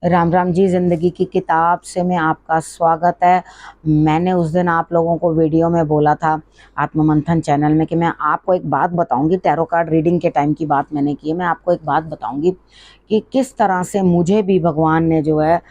राम राम जी। ज़िंदगी की किताब से में आपका स्वागत है। मैंने उस दिन आप लोगों को वीडियो में बोला था आत्म मंथन चैनल में कि मैं आपको एक बात बताऊंगी। टैरो कार्ड रीडिंग के टाइम की बात मैंने की है। मैं आपको एक बात बताऊंगी कि किस तरह से मुझे भी भगवान ने जो है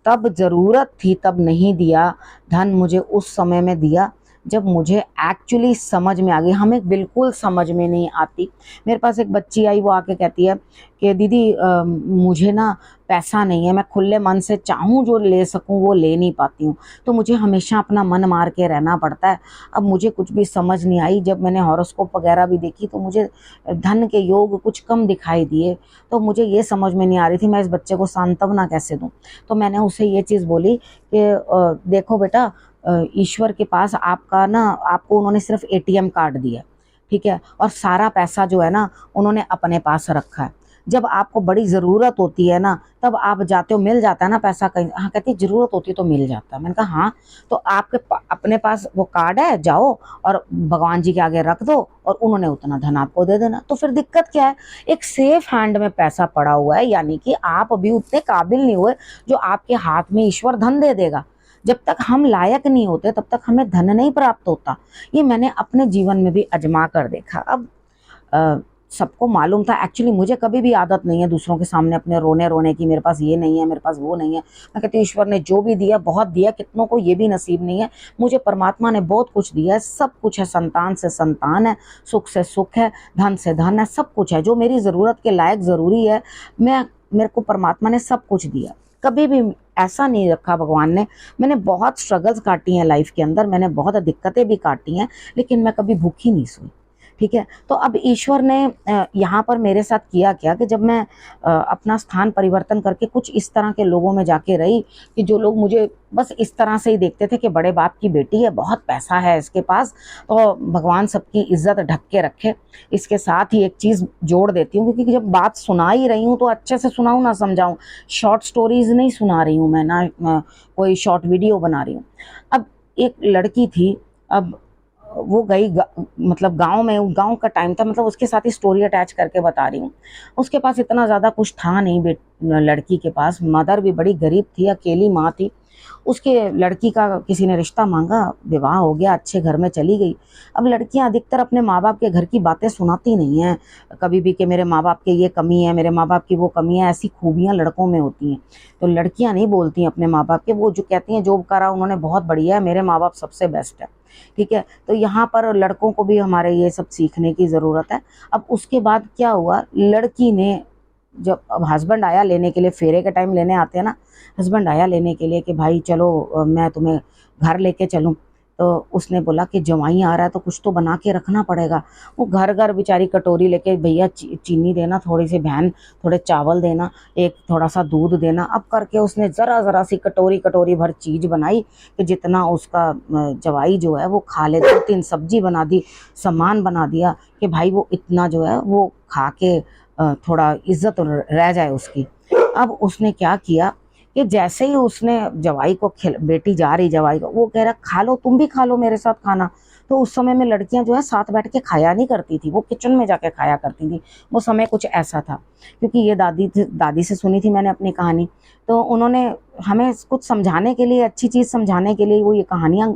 तब ज़रूरत थी तब नहीं दिया, धन मुझे उस समय में दिया जब मुझे एक्चुअली समझ में आ गई। हमें बिल्कुल समझ में नहीं आती। मेरे पास एक बच्ची आई, वो आके कहती है कि दीदी मुझे ना पैसा नहीं है, मैं खुले मन से चाहूँ जो ले सकूँ वो ले नहीं पाती हूँ, तो मुझे हमेशा अपना मन मार के रहना पड़ता है। अब मुझे कुछ भी समझ नहीं आई। जब मैंने हॉरोस्कोप वगैरह भी देखी तो मुझे धन के योग कुछ कम दिखाई दिए, तो मुझे ये समझ में नहीं आ रही थी मैं इस बच्चे को सांत्वना कैसे दूँ। तो मैंने उसे ये चीज़ बोली कि देखो बेटा, ईश्वर के पास आपका ना, आपको उन्होंने सिर्फ एटीएम कार्ड दिया, ठीक है, और सारा पैसा जो है ना उन्होंने अपने पास रखा है। जब आपको बड़ी ज़रूरत होती है ना तब आप जाते हो, मिल जाता है ना पैसा कहीं। हाँ, कहती ज़रूरत होती है तो मिल जाता है। मैंने कहा हाँ, तो आपके अपने पास वो कार्ड है, जाओ और भगवान जी के आगे रख दो और उन्होंने उतना धन आपको दे देना। तो फिर दिक्कत क्या है? एक सेफ हैंड में पैसा पड़ा हुआ है, यानी कि आप अभी उतने काबिल नहीं हुए जो आपके हाथ में ईश्वर धन दे देगा। जब तक हम लायक नहीं होते तब तक हमें धन नहीं प्राप्त होता। ये मैंने अपने जीवन में भी आजमा कर देखा। अब अ, सबको मालूम था। एक्चुअली मुझे कभी भी आदत नहीं है दूसरों के सामने अपने रोने रोने की, मेरे पास ये नहीं है, मेरे पास वो नहीं है। मैं कहती हूँ ईश्वर ने जो भी दिया बहुत दिया, कितनों को ये भी नसीब नहीं है। मुझे परमात्मा ने बहुत कुछ दिया है, सब कुछ है, संतान से संतान है, सुख से सुख है, धन से धन है, सब कुछ है जो मेरी ज़रूरत के लायक ज़रूरी है। मेरे को परमात्मा ने सब कुछ दिया। कभी भी ऐसा नहीं रखा भगवान ने। मैंने बहुत स्ट्रगल्स काटी हैं लाइफ के अंदर, मैंने बहुत दिक्कतें भी काटी हैं, लेकिन मैं कभी भूखी नहीं सोई, ठीक है। तो अब ईश्वर ने यहाँ पर मेरे साथ किया क्या कि जब मैं अपना स्थान परिवर्तन करके कुछ इस तरह के लोगों में जाके रही कि जो लोग मुझे बस इस तरह से ही देखते थे कि बड़े बाप की बेटी है, बहुत पैसा है इसके पास, तो भगवान सबकी इज्जत ढक के रखे। इसके साथ ही एक चीज़ जोड़ देती हूँ, क्योंकि जब बात सुना ही रही हूँ तो अच्छे से सुनाऊँ ना समझाऊँ। शॉर्ट स्टोरीज नहीं सुना रही हूँ मैं ना, कोई शॉर्ट वीडियो बना रही हूँ। अब एक लड़की थी, अब वो गई मतलब गांव में, गांव का टाइम था, मतलब उसके साथ ही स्टोरी अटैच करके बता रही हूँ। उसके पास इतना ज़्यादा कुछ था नहीं, लड़की के पास मदर भी बड़ी गरीब थी, अकेली माँ थी। उसके लड़की का किसी ने रिश्ता मांगा, विवाह हो गया, अच्छे घर में चली गई। अब लड़कियां अधिकतर अपने माँ बाप के घर की बातें सुनाती नहीं हैं कभी भी कि मेरे माँ बाप के ये कमी है, मेरे माँ बाप की वो कमी है। ऐसी खूबियां लड़कों में होती हैं, तो लड़कियां नहीं बोलती हैं अपने माँ बाप के। वो जो कहती हैं जो करा उन्होंने बहुत बढ़िया है, मेरे माँ बाप सबसे बेस्ट है, ठीक है। तो यहाँ पर लड़कों को भी हमारे ये सब सीखने की ज़रूरत है। अब उसके बाद क्या हुआ, लड़की ने जब अब हस्बैंड आया लेने के लिए, फेरे के टाइम लेने आते हैं ना, हस्बैंड आया लेने के लिए कि भाई चलो मैं तुम्हें घर लेके चलूँ। तो उसने बोला कि जवाई आ रहा है तो कुछ तो बना के रखना पड़ेगा। वो घर घर बेचारी कटोरी लेके, भैया चीनी देना, थोड़ी सी बहन थोड़े चावल देना, एक थोड़ा सा दूध देना। अब करके उसने ज़रा ज़रा सी कटोरी कटोरी भर चीज़ बनाई कि जितना उसका जवाई जो है वो खा ले। 2-3 सब्जी बना दी, सामान बना दिया कि भाई वो इतना जो है वो खा के थोड़ा इज्जत रह जाए उसकी। अब उसने क्या किया कि जैसे ही उसने जवाई को बेटी जा रही जवाई को, वो कह रहा खा लो, तुम भी खा लो मेरे साथ खाना। तो उस समय में लड़कियां जो है साथ बैठ के खाया नहीं करती थी, वो किचन में जाके खाया करती थी। वो समय कुछ ऐसा था, क्योंकि ये दादी से सुनी थी मैंने अपनी कहानी। तो उन्होंने हमें कुछ समझाने के लिए, अच्छी चीज़ समझाने के लिए वो ये कहानियाँ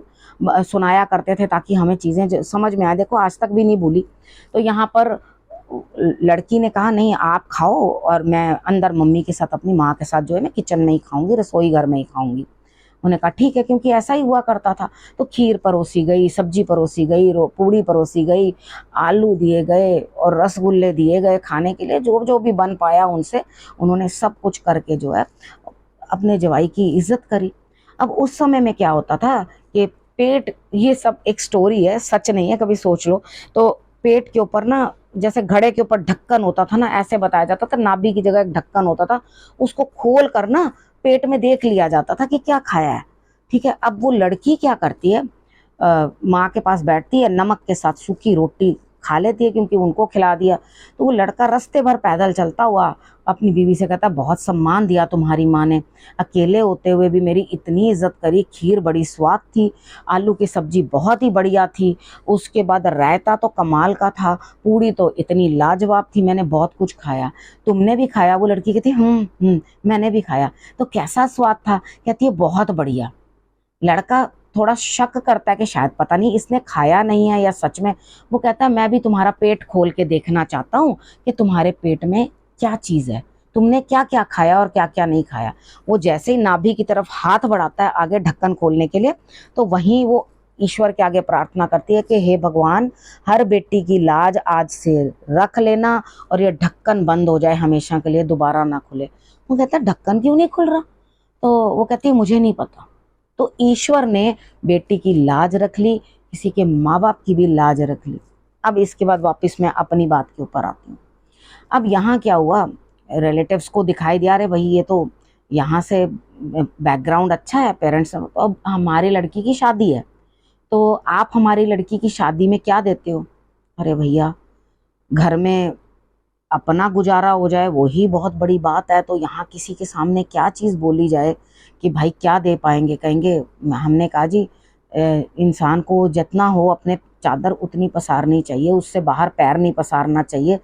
सुनाया करते थे ताकि हमें चीज़ें समझ में आए। देखो आज तक भी नहीं भूली। तो यहाँ पर लड़की ने कहा नहीं आप खाओ और मैं अंदर मम्मी के साथ, अपनी माँ के साथ जो है मैं किचन में ही खाऊंगी, रसोई घर में ही खाऊंगी। उन्होंने कहा ठीक है, क्योंकि ऐसा ही हुआ करता था। तो खीर परोसी गई, सब्जी परोसी गई, पूड़ी परोसी गई, आलू दिए गए और रसगुल्ले दिए गए खाने के लिए, जो जो भी बन पाया उनसे उन्होंने सब कुछ करके जो है अपने जवाई की इज्जत करी। अब उस समय में क्या होता था कि पेट, ये सब एक स्टोरी है, सच नहीं है, कभी सोच लो। तो पेट के ऊपर ना, जैसे घड़े के ऊपर ढक्कन होता था ना, ऐसे बताया जाता था, नाभि की जगह एक ढक्कन होता था, उसको खोल कर ना पेट में देख लिया जाता था कि क्या खाया है, ठीक है। अब वो लड़की क्या करती है, माँ के पास बैठती है, नमक के साथ सूखी रोटी खा लेती है क्योंकि उनको खिला दिया। तो वो लड़का रास्ते भर पैदल चलता हुआ अपनी बीवी से कहता, बहुत सम्मान दिया तुम्हारी माँ ने, अकेले होते हुए भी मेरी इतनी इज्जत करी, खीर बड़ी स्वाद थी, आलू की सब्जी बहुत ही बढ़िया थी, उसके बाद रायता तो कमाल का था, पूड़ी तो इतनी लाजवाब थी, मैंने बहुत कुछ खाया, तुमने भी खाया? वो लड़की कहती मैंने भी खाया। तो कैसा स्वाद था? कहती है बहुत बढ़िया। लड़का थोड़ा शक करता है कि शायद पता नहीं इसने खाया नहीं है या सच में। वो कहता है मैं भी तुम्हारा पेट खोल के देखना चाहता हूँ कि तुम्हारे पेट में क्या चीज़ है, तुमने क्या क्या खाया और क्या क्या नहीं खाया। वो जैसे ही नाभि की तरफ हाथ बढ़ाता है आगे ढक्कन खोलने के लिए, तो वहीं वो ईश्वर के आगे प्रार्थना करती है कि हे भगवान, हर बेटी की लाज आज से रख लेना और ये ढक्कन बंद हो जाए हमेशा के लिए, दोबारा ना खुले। वो कहता है ढक्कन क्यों नहीं खुल रहा? तो वो कहती है मुझे नहीं पता। तो ईश्वर ने बेटी की लाज रख ली, किसी के माँ बाप की भी लाज रख ली। अब इसके बाद वापस मैं अपनी बात के ऊपर आती हूँ। अब यहाँ क्या हुआ, रिलेटिव्स को दिखाई दिया, अरे भाई ये तो यहाँ से बैकग्राउंड अच्छा है, पेरेंट्स, तो अब हमारी लड़की की शादी है, तो आप हमारी लड़की की शादी में क्या देते हो? अरे भैया, घर में अपना गुजारा हो जाए वही बहुत बड़ी बात है, तो यहाँ किसी के सामने क्या चीज़ बोली जाए कि भाई क्या दे पाएंगे? कहेंगे, हमने कहा जी इंसान को जितना हो अपने चादर उतनी पसारनी चाहिए, उससे बाहर पैर नहीं पसारना चाहिए।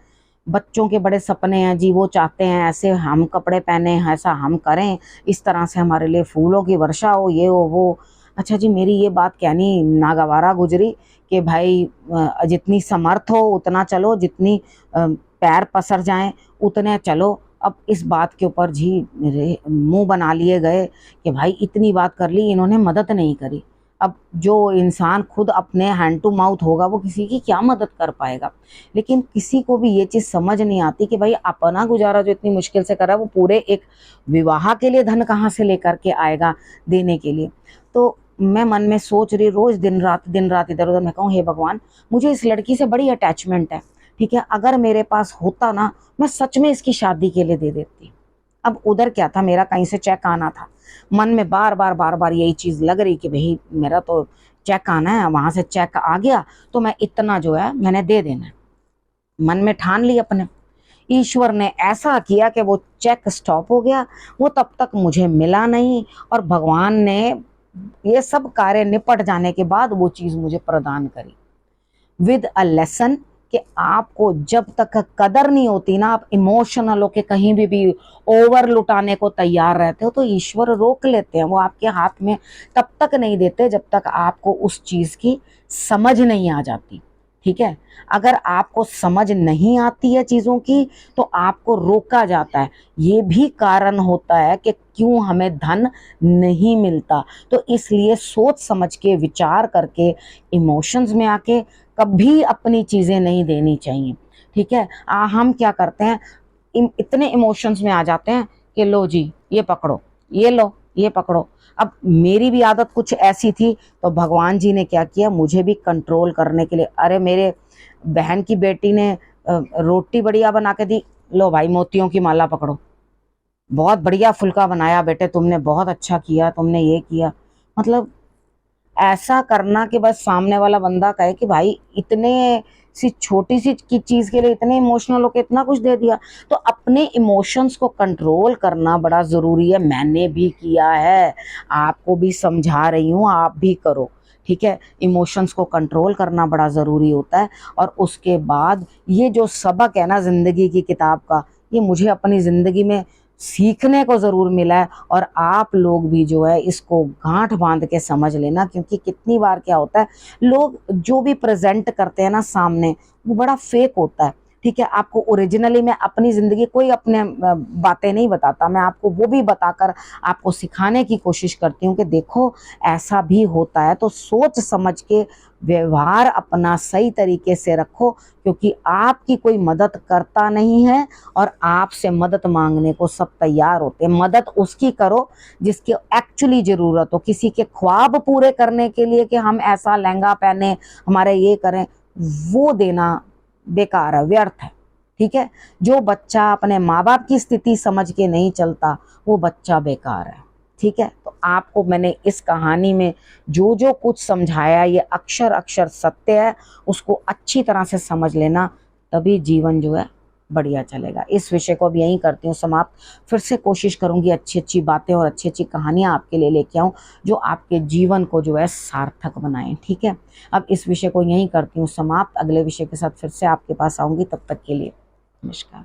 बच्चों के बड़े सपने हैं जी, वो चाहते हैं ऐसे हम कपड़े पहने, ऐसा हम करें, इस तरह से हमारे लिए फूलों की वर्षा हो, ये हो वो। अच्छा जी, मेरी ये बात कहनी नागवारा गुजरी कि भाई जितनी समर्थ हो उतना चलो, जितनी पैर पसर जाएं उतने चलो। अब इस बात के ऊपर जी मेरे मुंह बना लिए गए कि भाई इतनी बात कर ली, इन्होंने मदद नहीं करी। अब जो इंसान खुद अपने हैंड टू माउथ होगा वो किसी की क्या मदद कर पाएगा? लेकिन किसी को भी ये चीज़ समझ नहीं आती कि भाई अपना गुजारा जो इतनी मुश्किल से कर रहा है, वो पूरे एक विवाह के लिए धन कहाँ से लेकर के आएगा देने के लिए? तो मैं मन में सोच रही रोज दिन रात इधर उधर, मैं कहूँ हे भगवान, मुझे इस लड़की से बड़ी अटैचमेंट है, ठीक है, अगर मेरे पास होता ना मैं सच में इसकी शादी के लिए दे देती। अब उधर क्या था, मेरा कहीं से चेक आना था, मन में बार बार यही चीज़ लग रही कि भाई मेरा तो चेक आना है, वहाँ से चेक आ गया तो मैं इतना जो है मैंने दे देना है। मन में ठान ली अपने। ईश्वर ने ऐसा किया कि वो चेक स्टॉप हो गया, वो तब तक मुझे मिला नहीं, और भगवान ने ये सब कार्य निपट जाने के बाद वो चीज़ मुझे प्रदान करी विद अ लेसन कि आपको जब तक कदर नहीं होती ना, आप इमोशनल होके कहीं भी ओवर लुटाने को तैयार रहते हो, तो ईश्वर रोक लेते हैं, वो आपके हाथ में तब तक नहीं देते जब तक आपको उस चीज़ की समझ नहीं आ जाती। ठीक है, अगर आपको समझ नहीं आती है चीज़ों की तो आपको रोका जाता है। ये भी कारण होता है कि क्यों हमें धन नहीं मिलता। तो इसलिए सोच समझ के विचार करके इमोशंस में आके कभी अपनी चीज़ें नहीं देनी चाहिए। ठीक है, हम क्या करते हैं, इतने इमोशंस में आ जाते हैं कि लो जी ये पकड़ो, ये लो ये पकड़ो। अब मेरी भी आदत कुछ ऐसी थी, तो भगवान जी ने क्या किया, मुझे भी कंट्रोल करने के लिए, अरे मेरे बहन की बेटी ने रोटी बढ़िया बना के दी, लो भाई मोतियों की माला पकड़ो, बहुत बढ़िया फुल्का बनाया बेटे तुमने, बहुत अच्छा किया तुमने, ये किया। मतलब ऐसा करना कि बस सामने वाला बंदा कहे कि भाई इतने सी छोटी सी चीज के लिए इतने इमोशनल होके इतना कुछ दे दिया। तो अपने इमोशंस को कंट्रोल करना बड़ा जरूरी है, मैंने भी किया है, आपको भी समझा रही हूँ, आप भी करो। ठीक है, इमोशंस को कंट्रोल करना बड़ा ज़रूरी होता है। और उसके बाद ये जो सबक है ना ज़िंदगी की किताब का, ये मुझे अपनी ज़िंदगी में सीखने को ज़रूर मिला है, और आप लोग भी जो है इसको गांठ बांध के समझ लेना। क्योंकि कितनी बार क्या होता है, लोग जो भी प्रेजेंट करते हैं ना सामने, वो बड़ा फेक होता है। ठीक है, आपको ओरिजिनली मैं अपनी ज़िंदगी कोई अपने बातें नहीं बताता, मैं आपको वो भी बताकर आपको सिखाने की कोशिश करती हूँ कि देखो ऐसा भी होता है। तो सोच समझ के व्यवहार अपना सही तरीके से रखो, क्योंकि आपकी कोई मदद करता नहीं है और आपसे मदद मांगने को सब तैयार होते हैं। मदद उसकी करो जिसकी एक्चुअली ज़रूरत हो। किसी के ख्वाब पूरे करने के लिए कि हम ऐसा लहंगा पहने, हमारे ये करें, वो देना बेकार है, व्यर्थ है। ठीक है, जो बच्चा अपने माँ बाप की स्थिति समझ के नहीं चलता वो बच्चा बेकार है। ठीक है। तो आपको मैंने इस कहानी में जो जो कुछ समझाया ये अक्षर अक्षर सत्य है, उसको अच्छी तरह से समझ लेना, तभी जीवन जो है बढ़िया चलेगा। इस विषय को अब यहीं करती हूँ समाप्त। फिर से कोशिश करूंगी अच्छी अच्छी बातें और अच्छी अच्छी कहानियां आपके लिए लेके आऊं जो आपके जीवन को जो है सार्थक बनाएं। ठीक है, अब इस विषय को यहीं करती हूँ समाप्त। अगले विषय के साथ फिर से आपके पास आऊंगी, तब तक के लिए नमस्कार।